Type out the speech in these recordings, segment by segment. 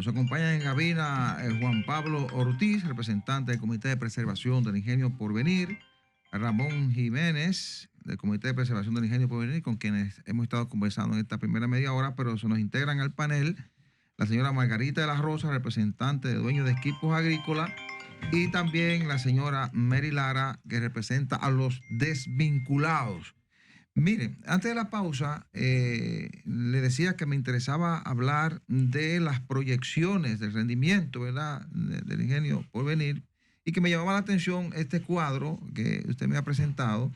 Nos acompaña en cabina Juan Pablo Ortiz, representante del Comité de Preservación del Ingenio Porvenir, Ramón Jiménez, del Comité de Preservación del Ingenio Porvenir, con quienes hemos estado conversando en esta primera media hora, pero se nos integran al panel la señora Margarita de la Rosa, representante de dueños de equipos agrícolas, y también la señora Mary Lara, que representa a los desvinculados. Miren, antes de la pausa, le decía que me interesaba hablar de las proyecciones del rendimiento, ¿verdad?, del Ingenio Porvenir, y que me llamaba la atención este cuadro que usted me ha presentado,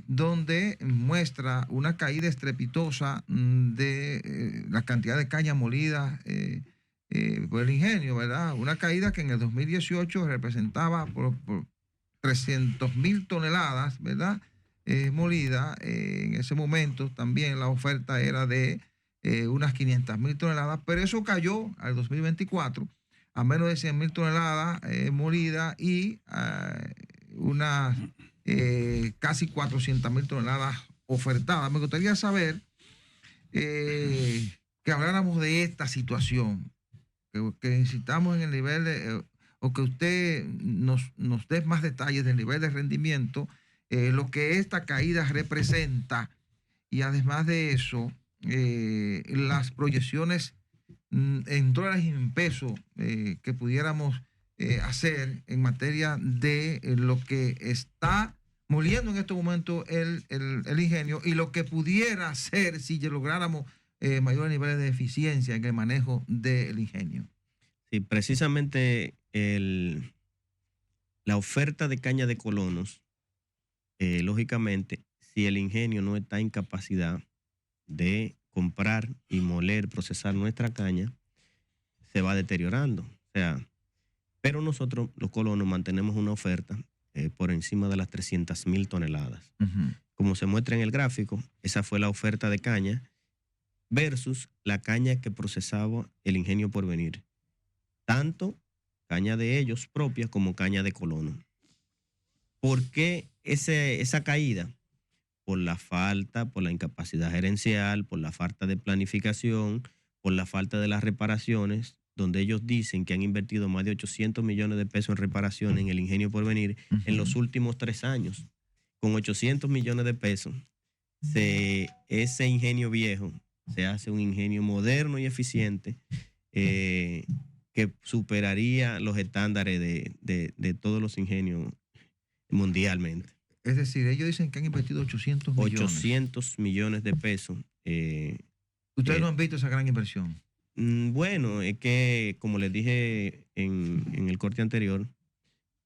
donde muestra una caída estrepitosa de la cantidad de caña molida por el ingenio, ¿verdad? Una caída que en el 2018 representaba por 300.000 toneladas, ¿verdad?, molida. En ese momento también la oferta era de unas 500.000 toneladas, pero eso cayó al 2024 a menos de 100.000 toneladas molidas y unas casi 400.000 toneladas ofertadas. Me gustaría saber que habláramos de esta situación, que necesitamos en el nivel de, o que usted nos dé más detalles del nivel de rendimiento, lo que esta caída representa, y además de eso, las proyecciones en dólares y en pesos que pudiéramos hacer en materia de lo que está moliendo en este momento el ingenio y lo que pudiera hacer si lográramos mayores niveles de eficiencia en el manejo del ingenio. Sí, precisamente la oferta de caña de colonos, lógicamente, si el ingenio no está en capacidad de comprar y moler, procesar nuestra caña, se va deteriorando. O sea, pero nosotros, los colonos, mantenemos una oferta por encima de las 300.000 toneladas. Como se muestra en el gráfico, esa fue la oferta de caña versus la caña que procesaba el Ingenio Porvenir. Tanto caña de ellos propia como caña de colono. ¿Por qué esa caída? Por la falta, por la incapacidad gerencial, por la falta de planificación, por la falta de las reparaciones, donde ellos dicen que han invertido más de 800 millones de pesos en reparaciones en el Ingenio Porvenir en los últimos 3 años. Con 800 millones de pesos, ese ingenio viejo se hace un ingenio moderno y eficiente que superaría los estándares de todos los ingenios mundialmente. Es decir, ellos dicen que han invertido 800 millones. 800 millones de pesos. ¿Ustedes no han visto esa gran inversión? Bueno, es que, como les dije en el corte anterior,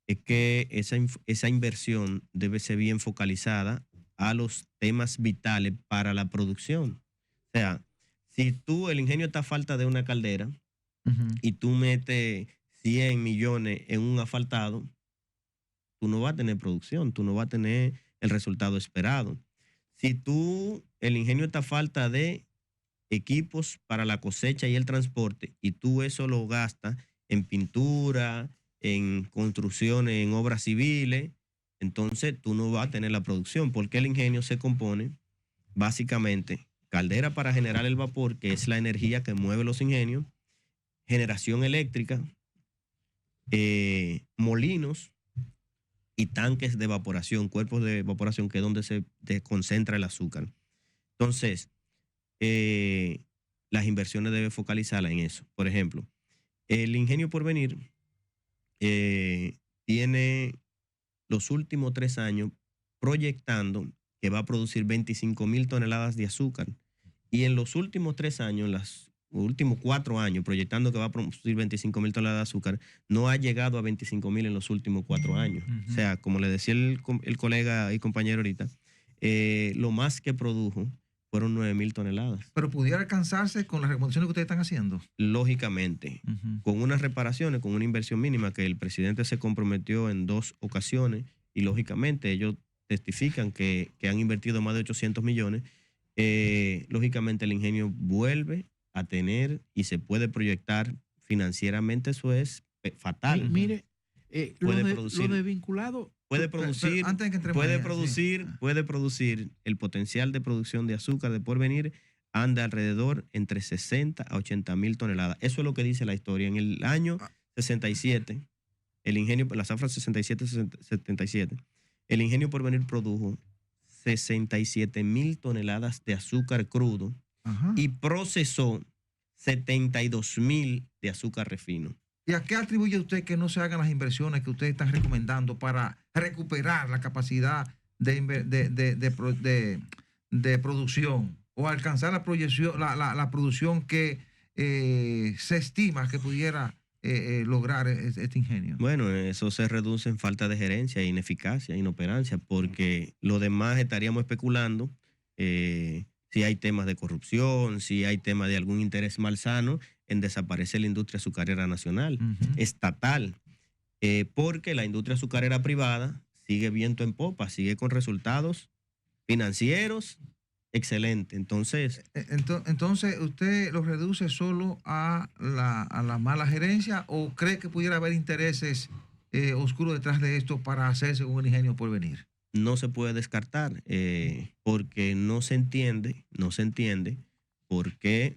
es que esa inversión debe ser bien focalizada a los temas vitales para la producción. O sea, si el ingenio está a falta de una caldera y tú metes 100 millones en un asfaltado, tú no vas a tener producción, tú no vas a tener el resultado esperado. Si el ingenio está a falta de equipos para la cosecha y el transporte, y tú eso lo gastas en pintura, en construcciones, en obras civiles, entonces tú no vas a tener la producción, porque el ingenio se compone básicamente caldera para generar el vapor, que es la energía que mueve los ingenios, generación eléctrica, molinos y tanques de evaporación, cuerpos de evaporación, que es donde se concentra el azúcar. Entonces, las inversiones deben focalizarlas en eso. Por ejemplo, el Ingenio Porvenir tiene los últimos 3 años proyectando que va a producir 25.000 toneladas de azúcar. Y en los últimos 3 años, los últimos 4 años, proyectando que va a producir 25.000 toneladas de azúcar, no ha llegado a 25.000 en los últimos 4 años. O sea, como le decía el colega y compañero ahorita, lo más que produjo fueron 9.000 toneladas. Pero pudiera alcanzarse con las recomendaciones que ustedes están haciendo. Lógicamente, con unas reparaciones, con una inversión mínima que el presidente se comprometió en 2 ocasiones, y lógicamente ellos testifican que han invertido más de 800 millones, lógicamente el ingenio vuelve a tener y se puede proyectar financieramente. Eso es fatal. Mire, puede producir, lo desvinculado. Puede producir, antes de que puede producir el potencial de producción de azúcar de Porvenir anda alrededor entre 60 a 80 mil toneladas. Eso es lo que dice la historia. En el año 67, el ingenio, la zafra 67-77, el ingenio Porvenir produjo 67 mil toneladas de azúcar crudo y procesó 72.000 de azúcar refino. ¿Y a qué atribuye usted que no se hagan las inversiones que ustedes están recomendando para recuperar la capacidad de producción o alcanzar la proyección, la producción que se estima que pudiera lograr este ingenio? Bueno, eso se reduce en falta de gerencia, ineficacia, inoperancia, porque lo demás estaríamos especulando si hay temas de corrupción, si hay temas de algún interés malsano en desaparecer la industria azucarera nacional, estatal, porque la industria azucarera privada sigue viento en popa, sigue con resultados financieros excelentes. Entonces, ¿usted lo reduce solo a la mala gerencia o cree que pudiera haber intereses oscuros detrás de esto para hacerse un ingenio por venir? No se puede descartar porque no se entiende por qué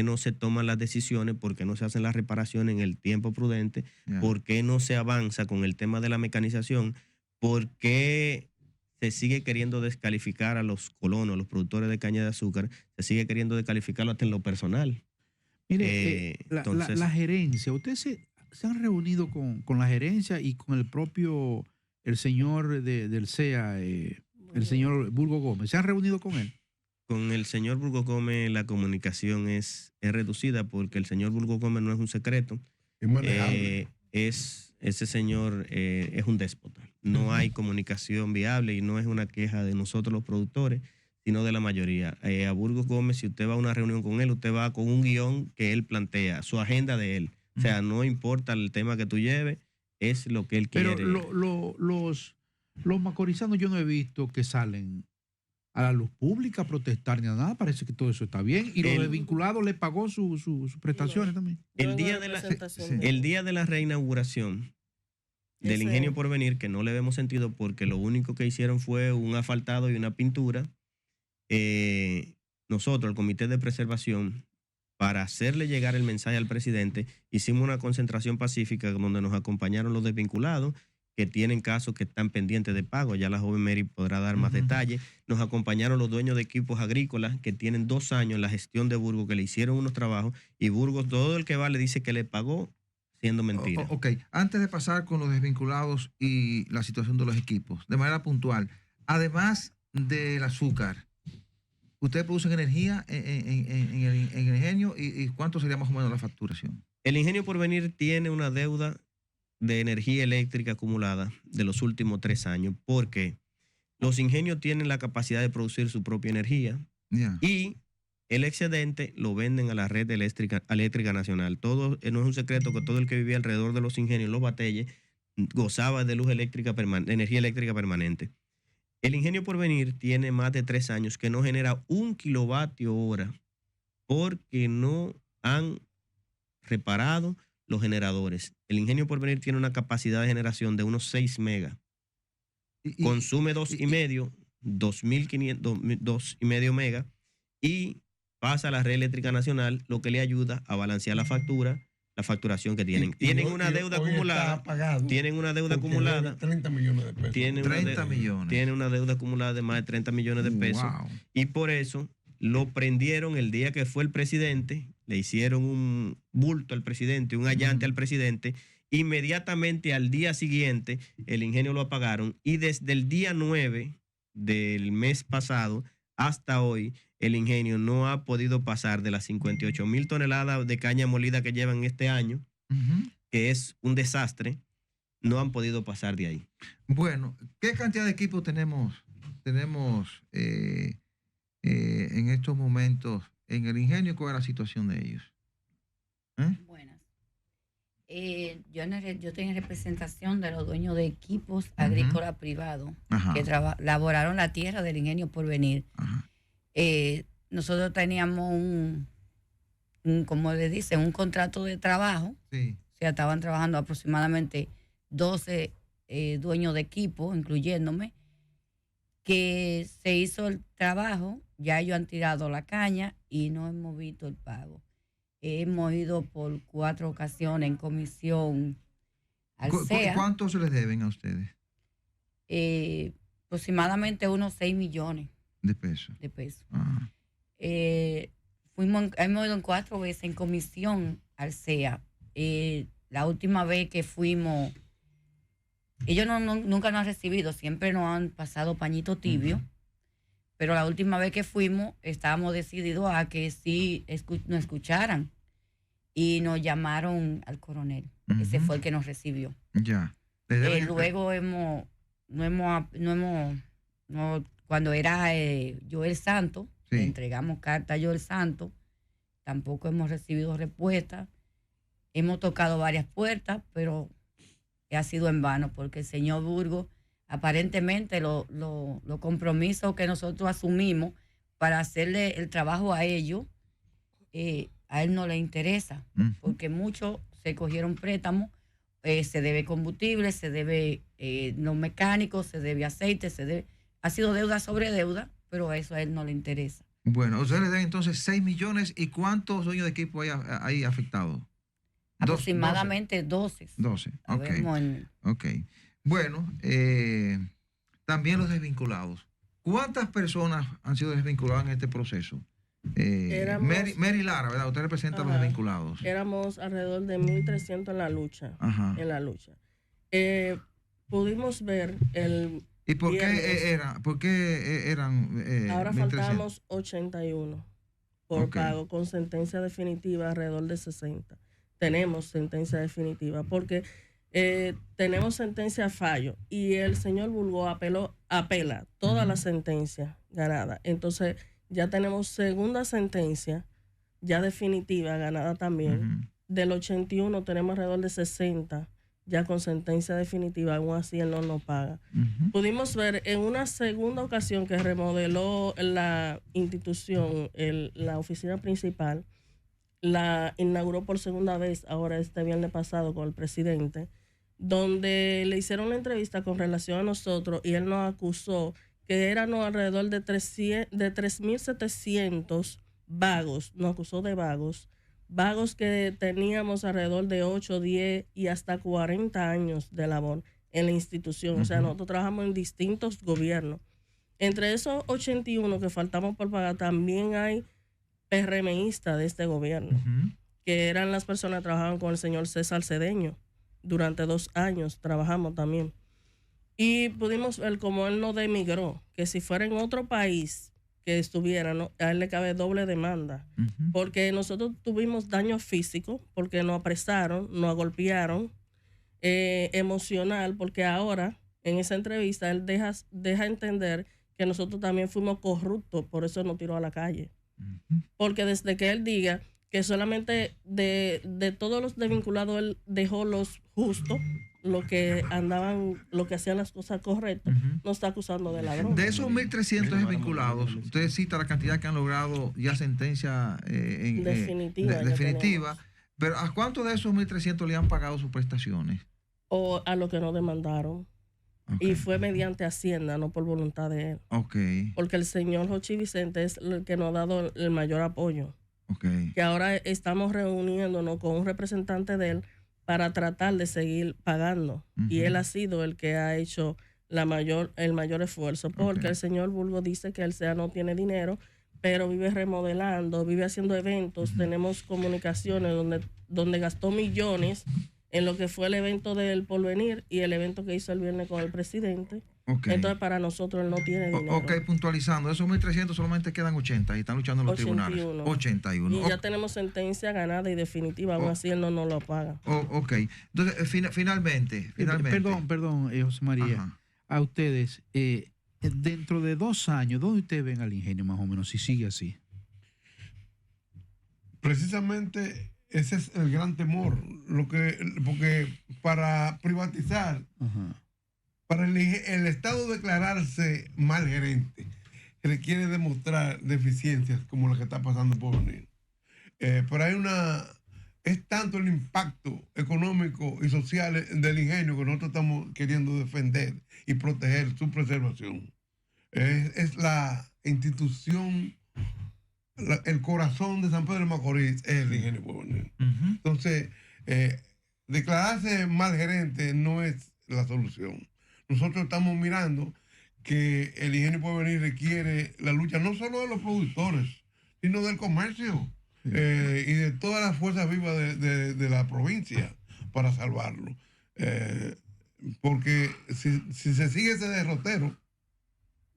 no se toman las decisiones, por qué no se hacen las reparaciones en el tiempo prudente, por qué no se avanza con el tema de la mecanización, por qué se sigue queriendo descalificar a los colonos, a los productores de caña de azúcar, se sigue queriendo descalificarlo hasta en lo personal. Mire, la gerencia, ¿ustedes se han reunido con la gerencia y con el señor del CEA, el señor Burgos Gómez? ¿Se han reunido con él? Con el señor Burgos Gómez la comunicación es reducida porque el señor Burgos Gómez no es un secreto. Es manejable. Ese señor es un déspota. No hay comunicación viable y no es una queja de nosotros los productores, sino de la mayoría. A Burgos Gómez, si usted va a una reunión con él, usted va con un guión que él plantea, su agenda de él. O sea, no importa el tema que tú lleves, es lo que él quiere. Pero los macorizanos yo no he visto que salen a la luz pública a protestar ni a nada. Parece que todo eso está bien. Y los desvinculados le pagó sus prestaciones también. El día de la reinauguración del Ingenio Porvenir, que no le vemos sentido porque lo único que hicieron fue un asfaltado y una pintura, nosotros, el Comité de Preservación, para hacerle llegar el mensaje al presidente, hicimos una concentración pacífica donde nos acompañaron los desvinculados que tienen casos que están pendientes de pago. Ya la joven Mary podrá dar más detalles. Nos acompañaron los dueños de equipos agrícolas que tienen 2 años en la gestión de Burgos, que le hicieron unos trabajos y Burgos, todo el que va, le dice que le pagó siendo mentira. Ok, antes de pasar con los desvinculados y la situación de los equipos, de manera puntual, además del azúcar, ¿ustedes producen energía en el ingenio y cuánto sería más o menos la facturación? El Ingenio Porvenir tiene una deuda de energía eléctrica acumulada de los últimos 3 años, porque los ingenios tienen la capacidad de producir su propia energía y el excedente lo venden a la red eléctrica nacional. No es un secreto que todo el que vivía alrededor de los ingenios, los batelles, gozaba de luz eléctrica de energía eléctrica permanente. El Ingenio Porvenir tiene más de 3 años que no genera 1 kilovatio hora porque no han reparado los generadores. El Ingenio Porvenir tiene una capacidad de generación de unos 6 megas. Consume 2.500 megas y pasa a la red eléctrica nacional, lo que le ayuda a balancear la facturación que tienen. Tienen una deuda acumulada. Tienen una deuda acumulada. 30 millones de pesos. Tienen una deuda acumulada de más de 30 millones de pesos. Wow. Y por eso lo prendieron el día que fue el presidente. Le hicieron un bulto al presidente, un allante al presidente. Inmediatamente al día siguiente, el ingenio lo apagaron. Y desde el día 9 del mes pasado hasta hoy, el ingenio no ha podido pasar de las 58.000 toneladas de caña molida que llevan este año, que es un desastre. No han podido pasar de ahí. Bueno, ¿qué cantidad de equipos tenemos en estos momentos en el ingenio? ¿Cuál es la situación de ellos? Buenas. Yo estoy en representación de los dueños de equipos agrícolas privados que laboraron la tierra del Ingenio Porvenir. Nosotros teníamos como le dicen, un contrato de trabajo. Sí. O sea, estaban trabajando aproximadamente 12 dueños de equipo, incluyéndome. que se hizo el trabajo, ya ellos han tirado la caña y no hemos visto el pago. Hemos ido por 4 ocasiones en comisión al CEA. ¿Cuánto se les deben a ustedes? Aproximadamente unos 6 millones de pesos. Ah. Hemos ido en 4 veces en comisión al CEA. La última vez que fuimos, ellos nunca nos han recibido, siempre nos han pasado pañito tibio, pero la última vez que fuimos estábamos decididos a que sí nos escucharan y nos llamaron al coronel. Ese fue el que nos recibió. Ya. Luego cuando era Joel Santo, le entregamos carta a Joel Santo, tampoco hemos recibido respuesta. Hemos tocado varias puertas, pero ha sido en vano, porque el señor Burgos, aparentemente los compromisos que nosotros asumimos para hacerle el trabajo a ellos, a él no le interesa, porque muchos se cogieron préstamos, se debe combustible, se debe los mecánicos, se debe aceite, ha sido deuda sobre deuda, pero eso a él no le interesa. Bueno, ustedes le dan entonces 6 millones, ¿y cuántos dueños de equipo hay afectados? Aproximadamente 12. 12, ok. Bueno, también los desvinculados. ¿Cuántas personas han sido desvinculadas en este proceso? Mary Lara, ¿verdad? Usted representa a los desvinculados. Éramos alrededor de 1.300 en la lucha. Pudimos ver el... ¿Y por qué eran ahora faltamos 81 por pago, con sentencia definitiva alrededor de 60. Tenemos sentencia definitiva porque tenemos sentencia a fallo y el señor Burgos apela toda la sentencia ganada. Entonces ya tenemos segunda sentencia ya definitiva ganada también. Del 81 tenemos alrededor de 60 ya con sentencia definitiva, aún así él no nos paga. Pudimos ver en una segunda ocasión que remodeló la institución, la oficina principal, la inauguró por segunda vez, ahora este viernes pasado con el presidente, donde le hicieron una entrevista con relación a nosotros y él nos acusó que éramos alrededor de 3.700 vagos, nos acusó de vagos que teníamos alrededor de 8, 10 y hasta 40 años de labor en la institución. O sea, nosotros trabajamos en distintos gobiernos. Entre esos 81 que faltamos por pagar, también hay PRMistas de este gobierno, que eran las personas que trabajaban con el señor César Cedeño. Durante 2 años trabajamos también. Y pudimos ver cómo él nos demigró, que si fuera en otro país que estuviera, ¿no?, a él le cabe doble demanda, porque nosotros tuvimos daño físico, porque nos apresaron, nos golpearon, emocional, porque ahora en esa entrevista él deja entender que nosotros también fuimos corruptos, por eso nos tiró a la calle. Porque desde que él diga que solamente de todos los desvinculados él dejó los justos, lo que hacían las cosas correctas, nos está acusando de ladrón. De esos 1.300 desvinculados, usted cita la cantidad que han logrado ya sentencia definitiva, pero ¿a cuántos de esos 1.300 le han pagado sus prestaciones? O a lo que nos demandaron. Y fue mediante Hacienda, no por voluntad de él. Porque el señor Jochi Vicente es el que nos ha dado el mayor apoyo. Que ahora estamos reuniéndonos con un representante de él para tratar de seguir pagando. Y él ha sido el que ha hecho el mayor esfuerzo, porque el señor Burgos dice que el SEA no tiene dinero, pero vive remodelando, vive haciendo eventos. Tenemos comunicaciones donde gastó millones en lo que fue el evento del Porvenir y el evento que hizo el viernes con el presidente. Entonces, para nosotros él no tiene dinero. Puntualizando, esos 1.300 solamente quedan 80 y están luchando en los tribunales. 81. Y ya tenemos sentencia ganada y definitiva, aún así él no lo paga. Entonces, finalmente. Perdón, José María. A ustedes, dentro de 2 años, ¿dónde ustedes ven al ingenio más o menos, si sigue así? Precisamente ese es el gran temor. Porque para privatizar, para el Estado declararse mal gerente, requiere demostrar deficiencias como la que está pasando por venir. Pero es tanto el impacto económico y social del ingenio que nosotros estamos queriendo defender y proteger su preservación. Es la institución, el corazón de San Pedro de Macorís es el Ingenio Porvenir. Entonces, declararse mal gerente no es la solución. Nosotros estamos mirando que el Ingenio Porvenir requiere la lucha no solo de los productores, sino del comercio y de todas las fuerzas vivas de la provincia para salvarlo. Porque si se sigue ese derrotero,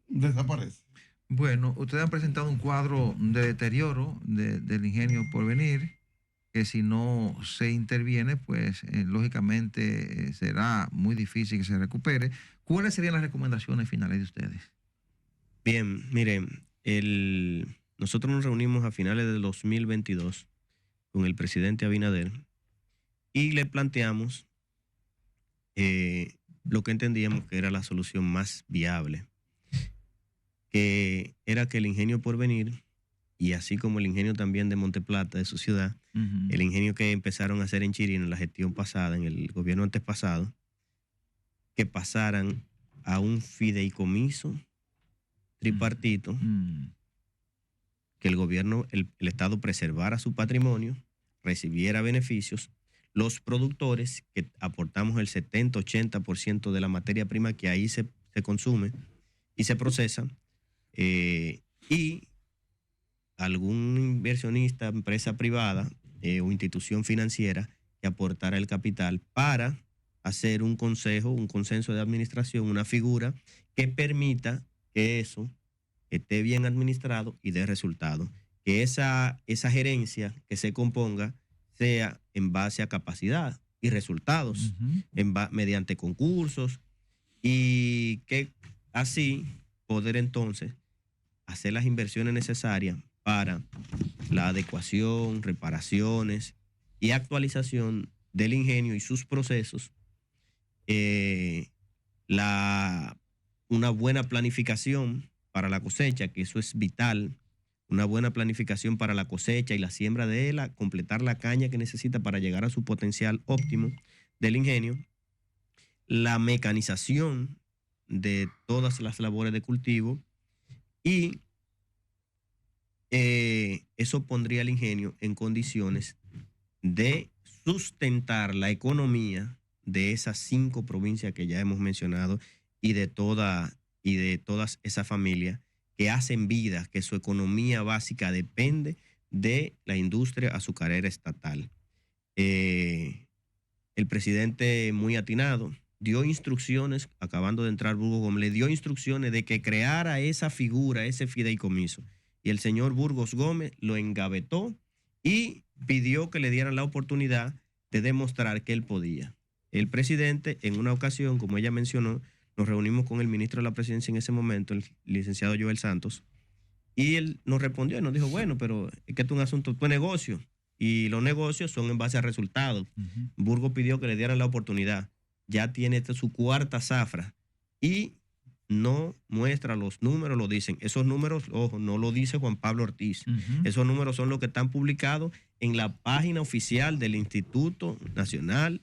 desaparece. Bueno, ustedes han presentado un cuadro de deterioro del Ingenio Porvenir, que si no se interviene, pues lógicamente será muy difícil que se recupere. ¿Cuáles serían las recomendaciones finales de ustedes? Bien, miren, nosotros nos reunimos a finales del 2022 con el presidente Abinader y le planteamos lo que entendíamos que era la solución más viable, que era que el Ingenio Porvenir, y así como el ingenio también de Monteplata, de su ciudad, el ingenio que empezaron a hacer en Chirinos en la gestión pasada, en el gobierno antepasado, que pasaran a un fideicomiso tripartito, que el gobierno, el Estado preservara su patrimonio, recibiera beneficios, los productores, que aportamos el 70-80% de la materia prima que ahí se consume y se procesa, y algún inversionista, empresa privada o institución financiera que aportara el capital para hacer un consenso de administración, una figura que permita que eso esté bien administrado y dé resultado. Que esa gerencia que se componga sea en base a capacidad y resultados, mediante concursos, y que así poder entonces hacer las inversiones necesarias para la adecuación, reparaciones y actualización del ingenio y sus procesos, una buena planificación para la cosecha, que eso es vital, una buena planificación para la cosecha y la siembra de completar la caña que necesita para llegar a su potencial óptimo del ingenio, la mecanización de todas las labores de cultivo, y eso pondría al ingenio en condiciones de sustentar la economía de esas 5 provincias que ya hemos mencionado y de todas esas familias que hacen vida, que su economía básica depende de la industria azucarera estatal. El presidente, muy atinado, dio instrucciones, acabando de entrar Burgos Gómez, le dio instrucciones de que creara esa figura, ese fideicomiso. Y el señor Burgos Gómez lo engavetó y pidió que le dieran la oportunidad de demostrar que él podía. El presidente, en una ocasión, como ella mencionó, nos reunimos con el ministro de la Presidencia en ese momento, el licenciado Joel Santos, y él nos respondió y nos dijo, bueno, pero es que esto es un asunto, esto es negocio, y los negocios son en base a resultados. Burgos pidió que le dieran la oportunidad. Ya tiene su 4ª zafra y no muestra los números, lo dicen. Esos números, ojo, no lo dice Juan Pablo Ortiz. Esos números son los que están publicados en la página oficial del Instituto Nacional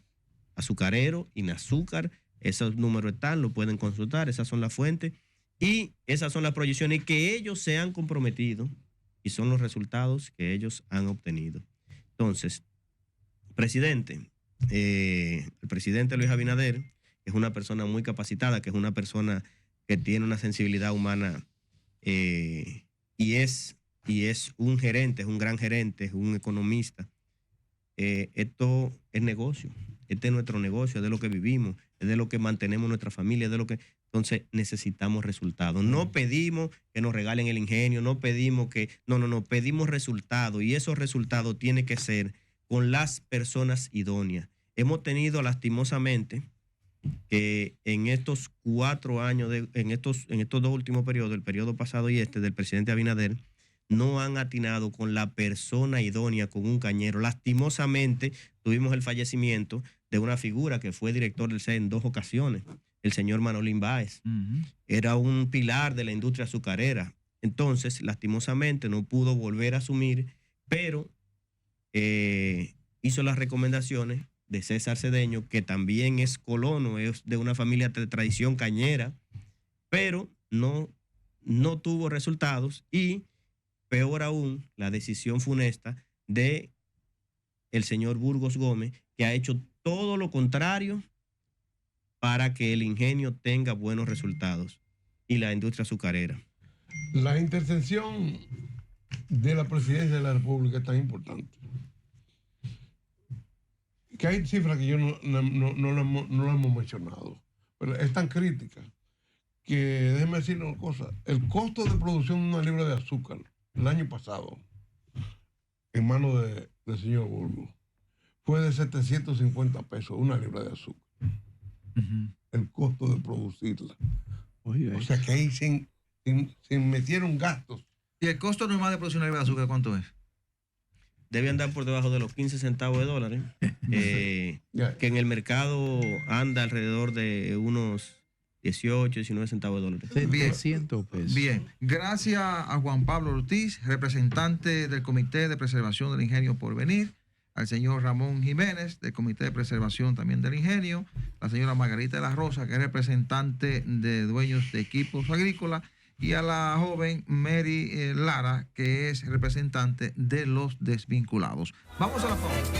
Azucarero, INAZÚCAR. Esos números están, lo pueden consultar, esas son las fuentes y esas son las proyecciones que ellos se han comprometido y son los resultados que ellos han obtenido. Entonces, presidente, el presidente Luis Abinader es una persona muy capacitada, que es una persona que tiene una sensibilidad humana y es un gerente, es un gran gerente, es un economista. Esto es negocio, este es nuestro negocio, es de lo que vivimos, es de lo que mantenemos nuestra familia, es de lo que... Entonces necesitamos resultados. No pedimos que nos regalen el ingenio, no pedimos que... No, pedimos resultados, y esos resultados tienen que ser con las personas idóneas. Hemos tenido lastimosamente que en estos 4 años, en estos 2 últimos periodos, el periodo pasado y del presidente Abinader, no han atinado con la persona idónea, con un cañero. Lastimosamente tuvimos el fallecimiento de una figura que fue director del CEE en 2 ocasiones, el señor Manolín Báez. Era un pilar de la industria azucarera. Entonces, lastimosamente no pudo volver a asumir, pero hizo las recomendaciones de César Cedeño, que también es colono, es de una familia de tradición cañera, pero no no tuvo resultados y, peor aún, la decisión funesta de el señor Burgos Gómez, que ha hecho todo lo contrario para que el ingenio tenga buenos resultados y la industria azucarera. La intercesión de la presidencia de la República es tan importante que hay cifras que yo no lo hemos mencionado, pero es tan crítica que déjeme decir una cosa: el costo de producción de una libra de azúcar el año pasado en manos del señor Burgos fue de 750 pesos una libra de azúcar. El costo de producirla. O sea que ahí se metieron gastos. ¿Y el costo normal de producir una libra de azúcar cuánto es? Debe andar por debajo de los 15 centavos de dólares, que en el mercado anda alrededor de unos 18, 19 centavos de dólares. 700 pesos. Bien, gracias a Juan Pablo Ortiz, representante del Comité de Preservación del Ingenio Porvenir, al señor Ramón Jiménez, del Comité de Preservación también del Ingenio, la señora Margarita de la Rosa, que es representante de dueños de equipos agrícolas, y a la joven Mary Lara, que es representante de los desvinculados. Vamos a la pausa.